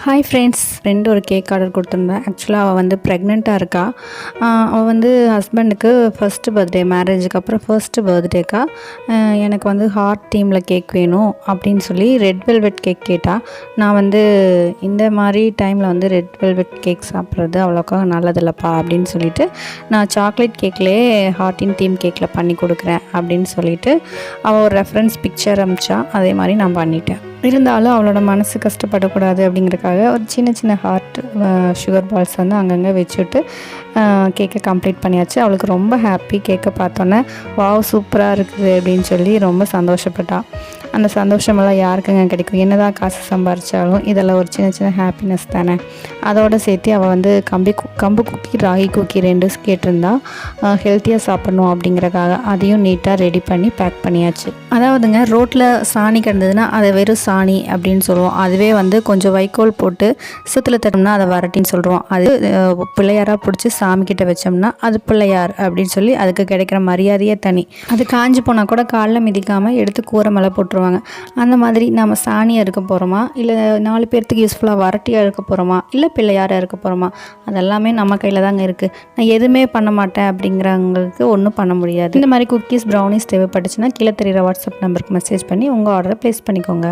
Hi friends, friend ஒரு cake order கொடுத்துருந்தேன். ஆக்சுவலாக அவள் வந்து ப்ரெக்னெண்ட்டாக இருக்கா. அவள் வந்து ஹஸ்பண்டுக்கு ஃபஸ்ட்டு பர்த்டே, மேரேஜுக்கு அப்புறம் ஃபர்ஸ்ட்டு பர்த்டேக்கா எனக்கு வந்து ஹார்ட் தீமில் கேக் வேணும் அப்படின்னு சொல்லி ரெட் வெல்வெட் கேக் கேட்டால், நான் வந்து இந்த மாதிரி டைமில் வந்து ரெட் வெல்வெட் கேக் சாப்பிட்றது அவ்வளோக்கா நல்லதில்லப்பா அப்படின்னு சொல்லிவிட்டு, நான் சாக்லேட் கேக்லேயே ஹார்ட்டின் தீம் கேக்கில் பண்ணி கொடுக்குறேன் அப்படின்னு சொல்லிவிட்டு அவள் ஒரு ரெஃபரன்ஸ் பிக்சர் அனுப்பிச்சா. அதே மாதிரி நான் பண்ணிட்டேன். இருந்தாலும் அவளோட மனசு கஷ்டப்படக்கூடாது அப்படிங்கிறதுக்காக ஒரு சின்ன சின்ன ஹார்ட் சுகர் பால்ஸ் வந்து அங்கங்கே வச்சுட்டு கேக்கை கம்ப்ளீட் பண்ணியாச்சு. அவளுக்கு ரொம்ப ஹாப்பி. கேக்கை பார்த்தோன்னே வாவ் சூப்பராக இருக்குது அப்படின்னு சொல்லி ரொம்ப சந்தோஷப்பட்டாள். அந்த சந்தோஷமெல்லாம் யாருக்குங்க கிடைக்கும்? என்ன தான் காசு சம்பாரித்தாலும் இதெல்லாம் ஒரு சின்ன சின்ன ஹாப்பினஸ் தானே. அதோடு சேர்த்து அவள் வந்து கம்பு குக்கி, ராகி குக்கி 2 கேட்டிருந்தா. ஹெல்த்தியாக சாப்பிட்ணும் அப்படிங்கிறக்காக அதையும் நீட்டாக ரெடி பண்ணி பேக் பண்ணியாச்சு. அதாவதுங்க, ரோட்டில் சாணி கிடந்ததுன்னா அதை வெறும் சாணி அப்படின்னு சொல்லுவோம். அதுவே வந்து கொஞ்சம் வைக்கோல் போட்டு சுத்தில் தட்டோம்னா அதை வரட்டின்னு சொல்கிறோம். அது பிள்ளையாராக பிடிச்சி சாமிக்கிட்ட வச்சோம்னா அது பிள்ளையார் அப்படின்னு சொல்லி அதுக்கு கிடைக்கிற மரியாதையே தனி. அது காஞ்சி போனால் கூட காலில் மிதிக்காமல் எடுத்து கூரை மேலே போட்டுருவாங்க. அந்த மாதிரி நம்ம சாணியாக இருக்க போகிறோமா, இல்லை 4 பேர்த்துக்கு யூஸ்ஃபுல்லாக வரட்டியாக இருக்க போகிறோமா, இல்லை பிள்ளையாராக இருக்க போகிறோமா, அதெல்லாமே நம்ம கையில் தாங்க இருக்குது. நான் எதுவுமே பண்ண மாட்டேன் அப்படிங்கிறவங்களுக்கு ஒன்றும் பண்ண முடியாது. இந்த மாதிரி குக்கீஸ், ப்ரௌனிஸ் தேவைப்பட்டுச்சுன்னா கீழே தெரிகிற வாட்ஸ்அப் நம்பருக்கு மெசேஜ் பண்ணி உங்கள் ஆர்டரை ப்ளேஸ் பண்ணிக்கோங்க.